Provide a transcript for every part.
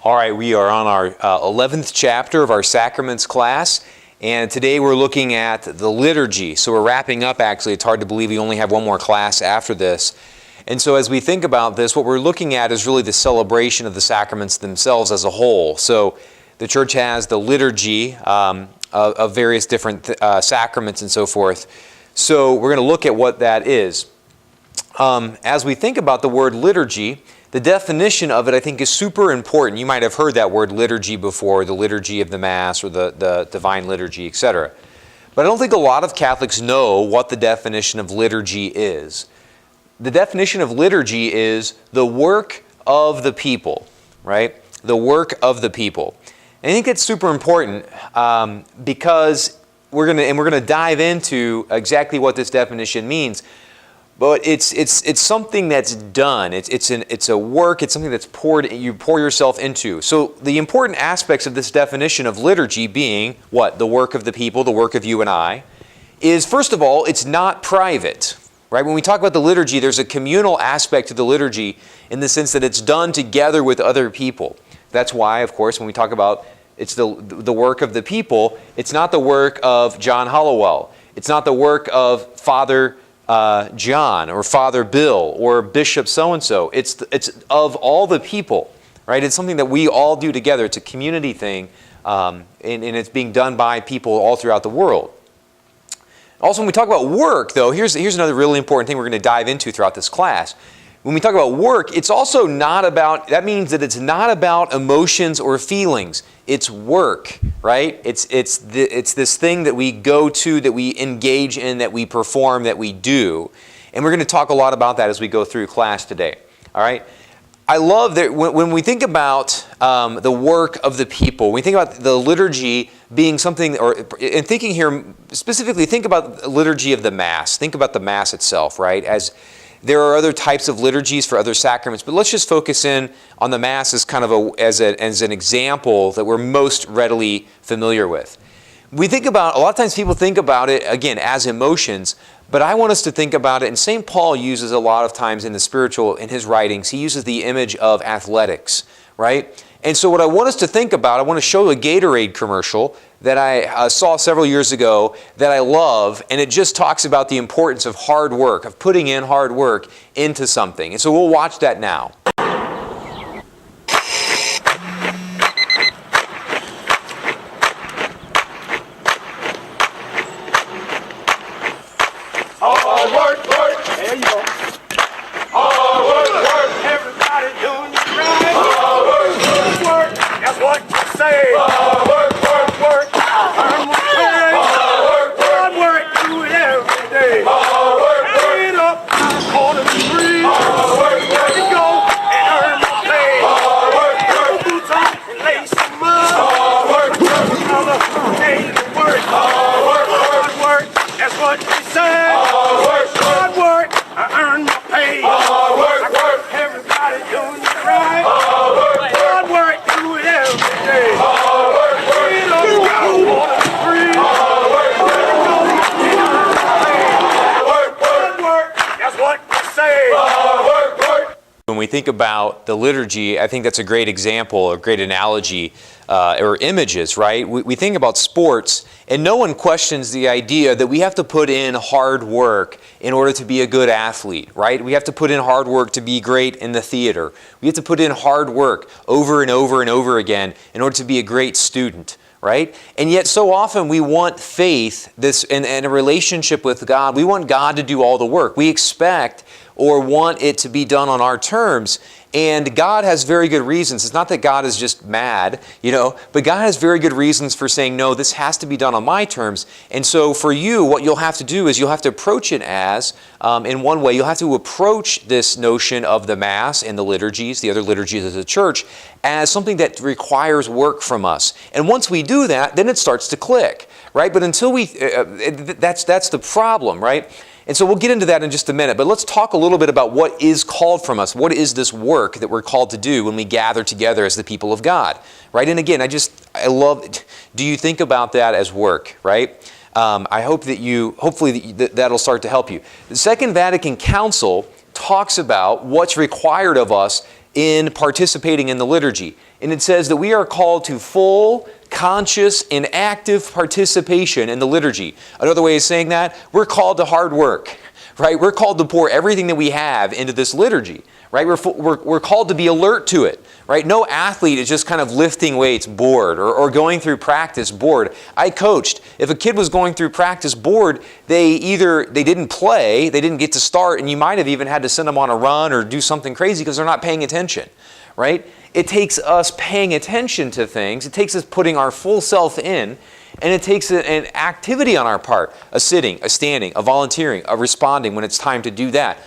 All right, we are on our 11th chapter of our Sacraments class, and today we're looking at the liturgy. So we're wrapping up, actually. It's hard to believe we only have one more class after this. And so as we think about this, what we're looking at is really the celebration of the sacraments themselves as a whole. So the church has the liturgy of various different sacraments and so forth. So we're going to look at what that is. As we think about the word liturgy, the definition of it, I think, is super important. You might have heard that word liturgy before, the liturgy of the Mass or the divine liturgy, etc. But I don't think a lot of Catholics know what the definition of liturgy is. The definition of liturgy is the work of the people, right? The work of the people. And I think that's super important because we're going to dive into exactly what this definition means. But it's something that's done. It's a work. It's something that's you pour yourself into. So the important aspects of this definition of liturgy being what? The work of the people, the work of you and I, is first of all, it's not private, right? When we talk about the liturgy, there's a communal aspect to the liturgy in the sense that it's done together with other people. That's why, of course, when we talk about it's the work of the people, it's not the work of John Hollowell. It's not the work of Father John or Father Bill or Bishop so-and-so. It's of all the people, right? It's something that we all do together. It's a community thing, and it's being done by people all throughout the world. Also, when we talk about work, though, here's another really important thing we're going to dive into throughout this class. When we talk about work, it's also not about, that means that it's not about emotions or feelings. It's work, right? It's this thing that we go to, that we engage in, that we perform, that we do. And we're going to talk a lot about that as we go through class today, all right? I love that when we think about the work of the people, when we think about the liturgy being something, and thinking here specifically, think about the liturgy of the Mass. Think about the Mass itself, right? As there are other types of liturgies for other sacraments, but let's just focus in on the Mass as kind of as an example that we're most readily familiar with. We think about, a lot of times people think about it, again, as emotions, but I want us to think about it, and St. Paul uses a lot of times in his writings, he uses the image of athletics, right? And so what I want us to think about, I want to show a Gatorade commercial that I saw several years ago that I love, and it just talks about the importance of hard work, of putting in hard work into something. And so we'll watch that now. Hard work, work. There you go. Hard work, work. Everybody doing it right. Hard work, work. That's what you say. Hard work, work, work. Earn my pay. Hard work, hard work. Do it every day. Hard work, work. Up on the street. Hard work, work. You go and earn my pay. Hard work, work. Boots on and lace them up. Hard work, work. Another day to work. Hard work, hard work. That's what you say. Hard work, hard work. I earn my pay. Hard work, work. Everybody doing it right. Hard work, hard work. Do it every day. Hard work, work. Get up, go on the street. Hard work, work. Go and earn my pay. Hard work, hard work. That's what you say. Hard work, work. When we think about the liturgy, I think that's a great example, a great analogy, or images, right? We think about sports, and no one questions the idea that we have to put in hard work in order to be a good athlete, right? We have to put in hard work to be great in the theater. We have to put in hard work over and over and over again in order to be a great student, right? And yet so often we want faith, and a relationship with God. We want God to do all the work. We expect or want it to be done on our terms. And God has very good reasons. It's not that God is just mad, but God has very good reasons for saying, no, this has to be done on my terms. And so for you, what you'll have to do is you'll have to approach it as, in one way, you'll have to approach this notion of the Mass and the liturgies, the other liturgies of the church, as something that requires work from us. And once we do that, then it starts to click, right? But until that's the problem, right? And so we'll get into that in just a minute, but let's talk a little bit about what is called from us. What is this work that we're called to do when we gather together as the people of God, right? And again, I love, do you think about that as work, right? I hope that hopefully that'll start to help you. The Second Vatican Council talks about what's required of us in participating in the liturgy. And it says that we are called to full, conscious, and active participation in the liturgy. Another way of saying that, we're called to hard work, right? We're called to pour everything that we have into this liturgy, right? We're called to be alert to it, right? No athlete is just kind of lifting weights bored or going through practice bored. I coached. If a kid was going through practice bored, they didn't play, they didn't get to start, and you might have even had to send them on a run or do something crazy because they're not paying attention, right? It takes us paying attention to things. It takes us putting our full self in, and it takes an activity on our part, a sitting, a standing, a volunteering, a responding when it's time to do that,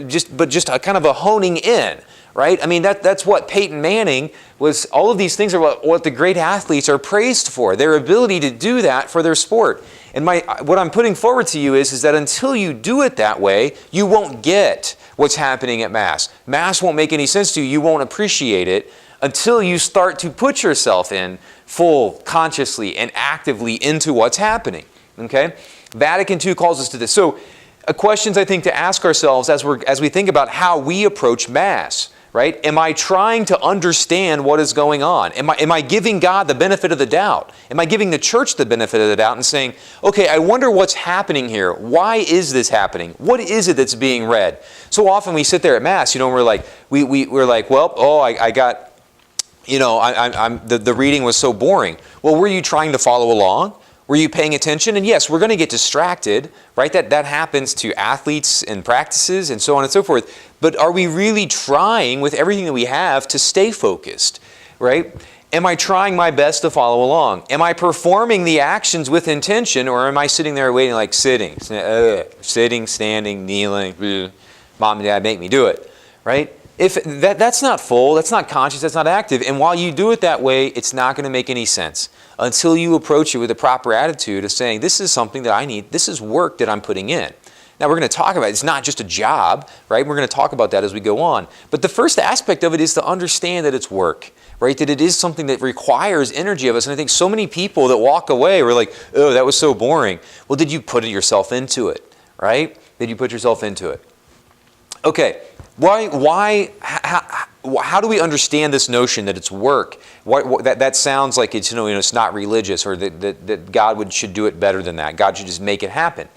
just a kind of a honing in, right? I mean, that's what Peyton Manning was. All of these things are what the great athletes are praised for, their ability to do that for their sport. And what I'm putting forward to you is that until you do it that way, you won't get what's happening at Mass. Mass won't make any sense to you. You won't appreciate it until you start to put yourself in full, consciously, and actively into what's happening. Okay? Vatican II calls us to this. So, questions I think to ask ourselves as we think about how we approach Mass. Right? Am I trying to understand what is going on? Am I giving God the benefit of the doubt? Am I giving the church the benefit of the doubt and saying, okay, I wonder what's happening here. Why is this happening? What is it that's being read? So often we sit there at Mass, and we're like, we're like, well, I got, the reading was so boring. Well, were you trying to follow along? Were you paying attention? And yes, we're going to get distracted, right? That happens to athletes and practices and so on and so forth. But are we really trying with everything that we have to stay focused, right? Am I trying my best to follow along? Am I performing the actions with intention, or am I sitting there waiting, like sitting, standing, kneeling, mom and dad make me do it, right? If that's not full, that's not conscious, that's not active, and while you do it that way, it's not going to make any sense until you approach it with a proper attitude of saying, this is something that I need, this is work that I'm putting in. Now we're going to talk about it. It's not just a job, right? We're going to talk about that as we go on. But the first aspect of it is to understand that it's work, right? That it is something that requires energy of us. And I think so many people that walk away were like, oh, that was so boring. Well, did you put yourself into it, right? Did you put yourself into it? Okay. How do we understand this notion that it's work? That sounds like it's it's not religious, or that God should do it better than that. God should just make it happen.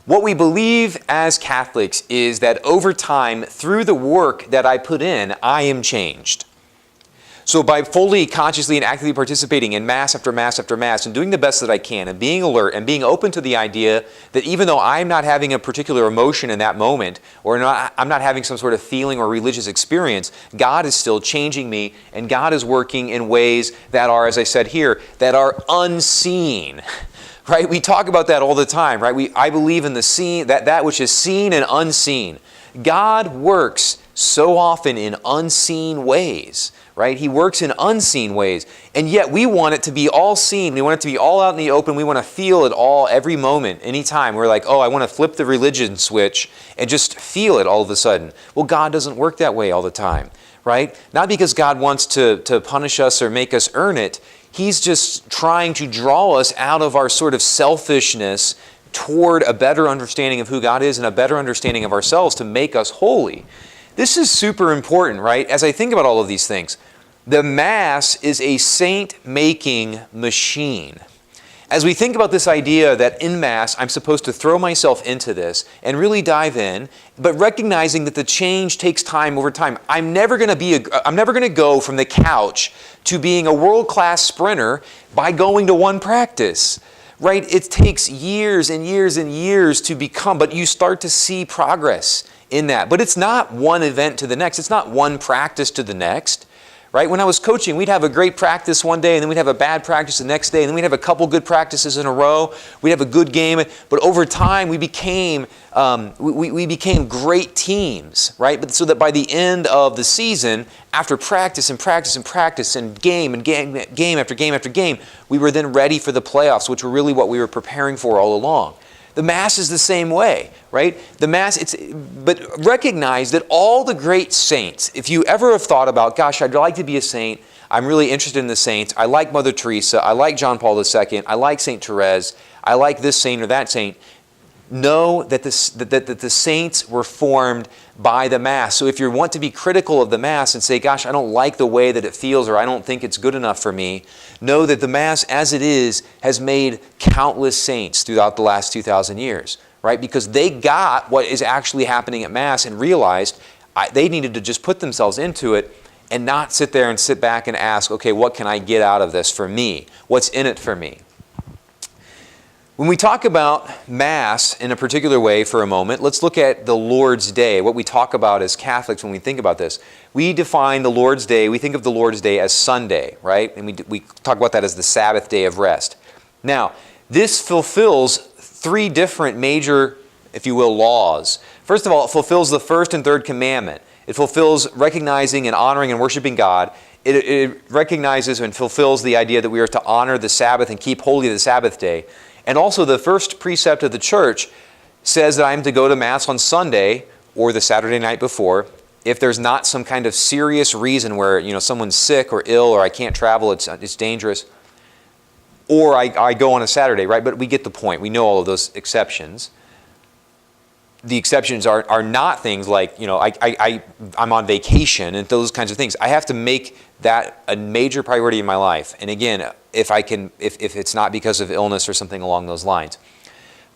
What we believe as Catholics is that over time, through the work that I put in, I am changed. So by fully, consciously, and actively participating in Mass after Mass after Mass and doing the best that I can and being alert and being open to the idea that even though I'm not having a particular emotion in that moment, or I'm not having some sort of feeling or religious experience, God is still changing me, and God is working in ways that are, as I said here, that are unseen. Right? We talk about that all the time, right? I believe in the seen, that which is seen and unseen. God works so often in unseen ways, right? He works in unseen ways, and yet we want it to be all seen. We want it to be all out in the open. We want to feel it all every moment, anytime. We're like, oh, I want to flip the religion switch and just feel it all of a sudden. Well, God doesn't work that way all the time, right? Not because God wants to punish us or make us earn it. He's just trying to draw us out of our sort of selfishness toward a better understanding of who God is and a better understanding of ourselves to make us holy. This is super important, right? As I think about all of these things, the Mass is a saint-making machine. As we think about this idea that in Mass, I'm supposed to throw myself into this and really dive in, but recognizing that the change takes time over time. I'm never going to go from the couch to being a world-class sprinter by going to one practice, right? It takes years and years and years to become, but you start to see progress in that. But it's not one event to the next. It's not one practice to the next. Right? When I was coaching, we'd have a great practice one day, and then we'd have a bad practice the next day, and then we'd have a couple good practices in a row. We'd have a good game, but over time we became great teams, right? But so that by the end of the season, after practice and practice and practice and game after game after game, we were then ready for the playoffs, which were really what we were preparing for all along. The Mass is the same way, right? The Mass, but recognize that all the great saints, if you ever have thought about, gosh, I'd like to be a saint, I'm really interested in the saints, I like Mother Teresa, I like John Paul II, I like St. Therese, I like this saint or that saint, know that the saints were formed by the Mass. So if you want to be critical of the Mass and say, gosh, I don't like the way that it feels, or I don't think it's good enough for me, know that the Mass as it is has made countless saints throughout the last 2,000 years, right? Because they got what is actually happening at Mass and realized they needed to just put themselves into it and not sit there and sit back and ask, okay, what can I get out of this for me? What's in it for me? When we talk about Mass in a particular way for a moment, let's look at the Lord's Day, what we talk about as Catholics when we think about this. We define the Lord's Day, we think of the Lord's Day as Sunday, right? And we talk about that as the Sabbath day of rest. Now, this fulfills three different major, if you will, laws. First of all, it fulfills the first and third commandment. It fulfills recognizing and honoring and worshiping God. It recognizes and fulfills the idea that we are to honor the Sabbath and keep holy the Sabbath day. And also the first precept of the church says that I am to go to Mass on Sunday or the Saturday night before if there's not some kind of serious reason where someone's sick or ill or I can't travel, it's dangerous, or I go on a Saturday, right? But we get the point. We know all of those exceptions. The exceptions are not things like, I'm on vacation and those kinds of things. I have to make that a major priority in my life. And again, if it's not because of illness or something along those lines.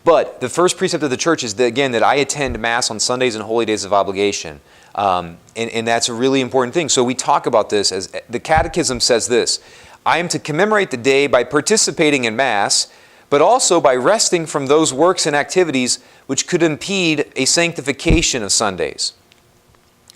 But the first precept of the church is, that I attend Mass on Sundays and holy days of obligation. And that's a really important thing. So we talk about this as, the Catechism says this: I am to commemorate the day by participating in Mass, but also by resting from those works and activities which could impede a sanctification of Sundays.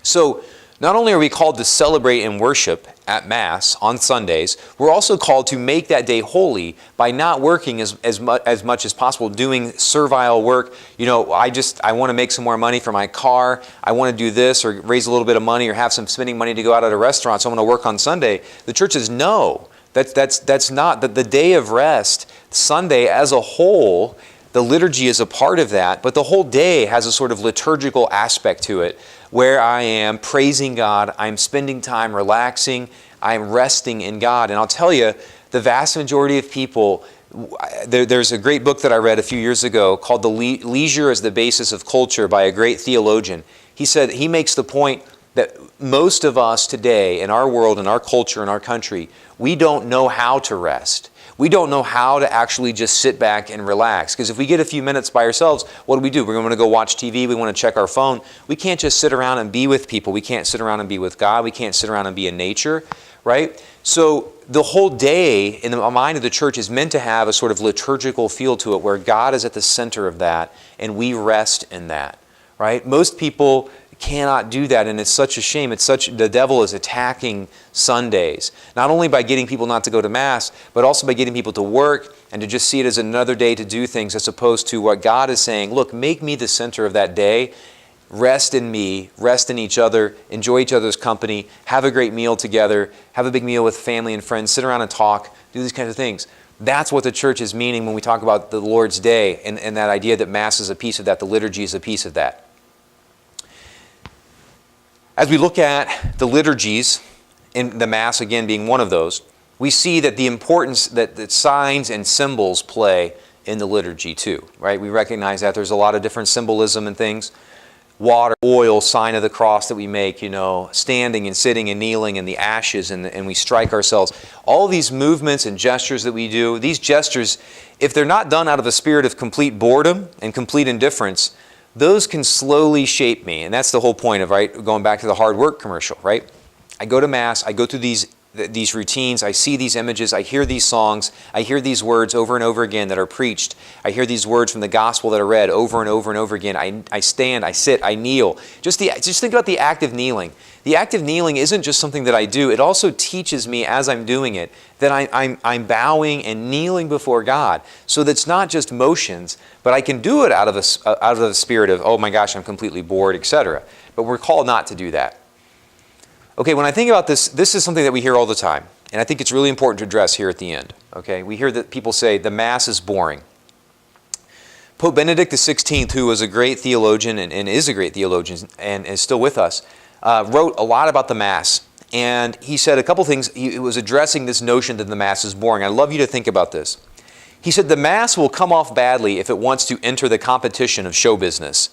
So, not only are we called to celebrate and worship at Mass on Sundays, we're also called to make that day holy by not working as much as possible, doing servile work. I want to make some more money for my car. I want to do this or raise a little bit of money or have some spending money to go out at a restaurant, so I'm going to work on Sunday. The church says no. That's not the day of rest. Sunday as a whole, the liturgy is a part of that, but the whole day has a sort of liturgical aspect to it where I am praising God, I'm spending time relaxing, I'm resting in God. And I'll tell you, the vast majority of people, there's a great book that I read a few years ago called The Leisure as the Basis of Culture by a great theologian. He makes the point that most of us today in our world, in our culture, in our country, we don't know how to rest. We don't know how to actually just sit back and relax. Because if we get a few minutes by ourselves, what do? We're going to go watch TV. We want to check our phone. We can't just sit around and be with people. We can't sit around and be with God. We can't sit around and be in nature, right? So the whole day in the mind of the church is meant to have a sort of liturgical feel to it where God is at the center of that and we rest in that, right? Most people cannot do that, and it's such a shame. The devil is attacking Sundays, not only by getting people not to go to Mass, but also by getting people to work and to just see it as another day to do things, as opposed to what God is saying, look, make me the center of that day, rest in me, rest in each other, enjoy each other's company, have a great meal together, have a big meal with family and friends, sit around and talk, do these kinds of things. That's what the church is meaning when we talk about the Lord's Day, and that idea that Mass is a piece of that, the liturgy is a piece of that. As we look at the liturgies, and the Mass again being one of those, we see that the importance that signs and symbols play in the liturgy too, right? We recognize that there's a lot of different symbolism and things. Water, oil, sign of the cross that we make, standing and sitting and kneeling, and the ashes, and we strike ourselves. All these movements and gestures that we do, these gestures, if they're not done out of a spirit of complete boredom and complete indifference, those can slowly shape me. And that's the whole point of, right, going back to the hard work commercial, right? I go to Mass, I go through these routines, I see these images, I hear these songs, I hear these words over and over again that are preached. I hear these words from the gospel that are read over and over and over again. I stand, I sit, I kneel. Just think about the act of kneeling. The act of kneeling isn't just something that I do. It also teaches me as I'm doing it that I'm bowing and kneeling before God. So that's not just motions, but I can do it out of the spirit of, oh my gosh, I'm completely bored, etc. But we're called not to do that. Okay, when I think about this is something that we hear all the time, and I think it's really important to address here at the end. Okay, we hear that people say the Mass is boring. Pope Benedict XVI, who was a great theologian and is a great theologian and is still with us, wrote a lot about the Mass, and he said a couple things. He was addressing this notion that the Mass is boring. I'd love you to think about this. He said the Mass will come off badly if it wants to enter the competition of show business.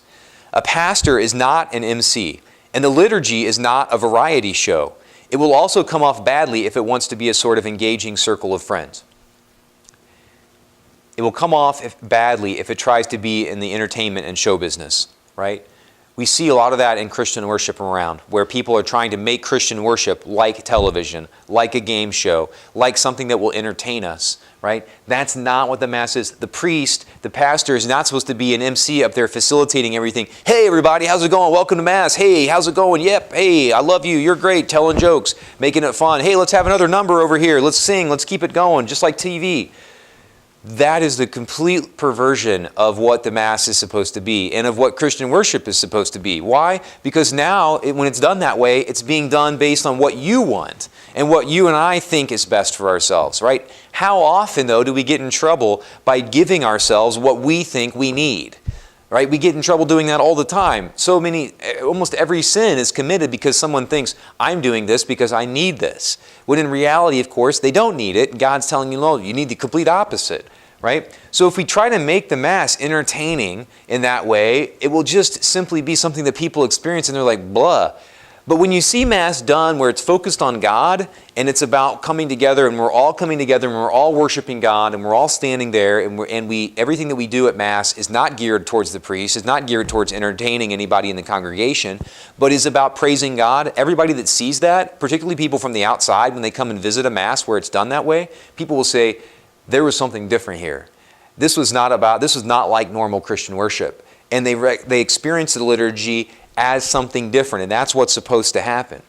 A pastor is not an MC, and the liturgy is not a variety show. It will also come off badly if it wants to be a sort of engaging circle of friends. It will come off badly if it tries to be in the entertainment and show business, right? We see a lot of that in Christian worship around, where people are trying to make Christian worship like television, like a game show, like something that will entertain us, right? That's not what the Mass is. The priest, the pastor, is not supposed to be an MC up there facilitating everything. Hey, everybody, how's it going? Welcome to Mass. Hey, how's it going? Yep. Hey, I love you. You're great. Telling jokes, making it fun. Hey, let's have another number over here. Let's sing. Let's keep it going, just like TV. That is the complete perversion of what the Mass is supposed to be and of what Christian worship is supposed to be. Why? Because now, when it's done that way, it's being done based on what you want and what you and I think is best for ourselves, right? How often, though, do we get in trouble by giving ourselves what we think we need? Right? We get in trouble doing that all the time. Almost every sin is committed because someone thinks, I'm doing this because I need this. When in reality, of course, they don't need it. God's telling you, no, you need the complete opposite. Right? So if we try to make the Mass entertaining in that way, it will just simply be something that people experience and they're like, blah. But when you see Mass done where it's focused on God and it's about coming together and we're all coming together and we're all worshiping God and we're all standing there and everything that we do at Mass is not geared towards the priest, is not geared towards entertaining anybody in the congregation, but is about praising God. Everybody that sees that, particularly people from the outside, when they come and visit a Mass where it's done that way, people will say, there was something different here. This was not like normal Christian worship. And they experience the liturgy as something different, and that's what's supposed to happen.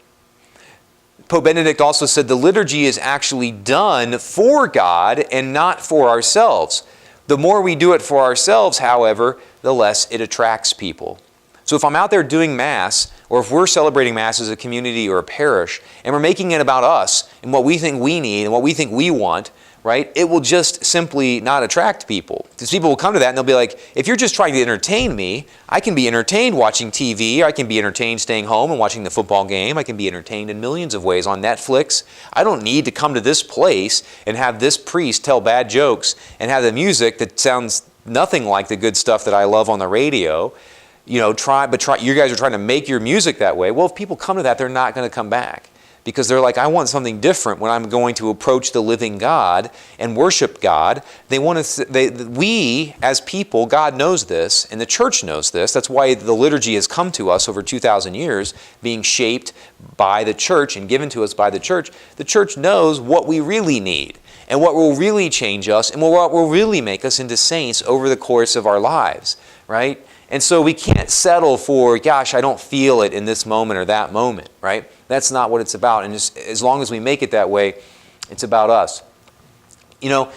Pope Benedict also said the liturgy is actually done for God and not for ourselves. The more we do it for ourselves, however, the less it attracts people. So if I'm out there doing Mass, or if we're celebrating Mass as a community or a parish, and we're making it about us and what we think we need and what we think we want, right? It will just simply not attract people. Because people will come to that and they'll be like, if you're just trying to entertain me, I can be entertained watching TV, I can be entertained staying home and watching the football game, I can be entertained in millions of ways on Netflix. I don't need to come to this place and have this priest tell bad jokes and have the music that sounds nothing like the good stuff that I love on the radio. You know, you guys are trying to make your music that way. Well, if people come to that, they're not going to come back. Because they're like, I want something different when I'm going to approach the living God and worship God. We, as people, God knows this, and the church knows this. That's why the liturgy has come to us over 2,000 years, being shaped by the church and given to us by the church. The church knows what we really need and what will really change us and what will really make us into saints over the course of our lives, right? And so we can't settle for, gosh, I don't feel it in this moment or that moment, right? That's not what it's about. And just, as long as we make it that way, it's about us. You know,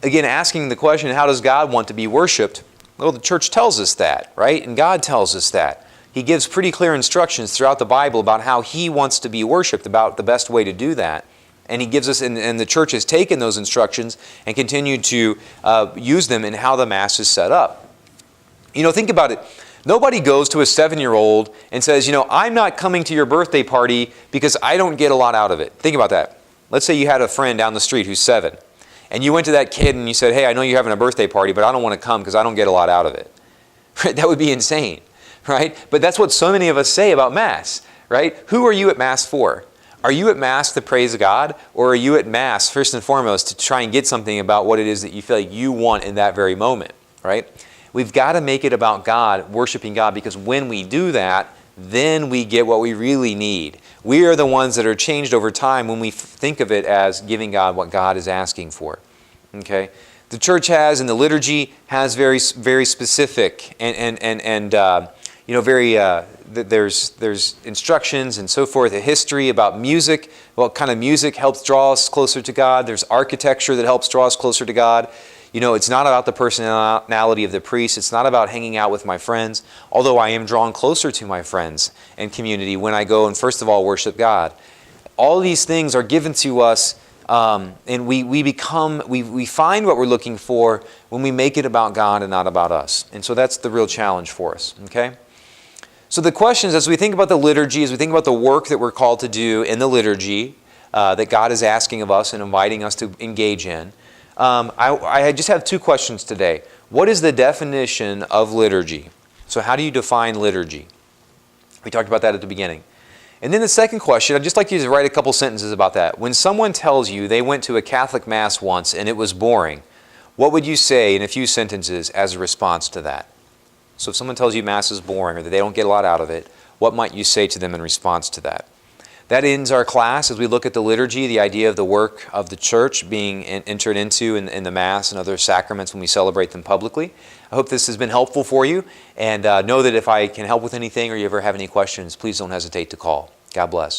again, asking the question, how does God want to be worshiped? Well, the church tells us that, right? And God tells us that. He gives pretty clear instructions throughout the Bible about how He wants to be worshiped, about the best way to do that. And He gives us, and the church has taken those instructions and continued to use them in how the Mass is set up. You know, think about it. Nobody goes to a 7-year-old and says, you know, I'm not coming to your birthday party because I don't get a lot out of it. Think about that. Let's say you had a friend down the street who's 7, and you went to that kid and you said, hey, I know you're having a birthday party, but I don't want to come because I don't get a lot out of it. That would be insane, right? But that's what so many of us say about Mass, right? Who are you at Mass for? Are you at Mass to praise God, or are you at Mass, first and foremost, to try and get something about what it is that you feel like you want in that very moment, right? We've got to make it about God, worshiping God, because when we do that, then we get what we really need. We are the ones that are changed over time when we think of it as giving God what God is asking for. Okay? The church has, and the liturgy has very, very specific there's instructions and so forth, a history about music, what kind of music helps draw us closer to God. There's architecture that helps draw us closer to God. You know, it's not about the personality of the priest. It's not about hanging out with my friends, although I am drawn closer to my friends and community when I go and first of all worship God. All these things are given to us, and we find what we're looking for when we make it about God and not about us. And so that's the real challenge for us, okay? So the questions, as we think about the liturgy, as we think about the work that we're called to do in the liturgy, that God is asking of us and inviting us to engage in, I just have two questions today. What is the definition of liturgy? So how do you define liturgy? We talked about that at the beginning. And then the second question, I'd just like you to write a couple sentences about that. When someone tells you they went to a Catholic Mass once and it was boring, what would you say in a few sentences as a response to that? So if someone tells you Mass is boring or that they don't get a lot out of it, what might you say to them in response to that? That ends our class as we look at the liturgy, the idea of the work of the church being entered into in the Mass and other sacraments when we celebrate them publicly. I hope this has been helpful for you, and know that if I can help with anything or you ever have any questions, please don't hesitate to call. God bless.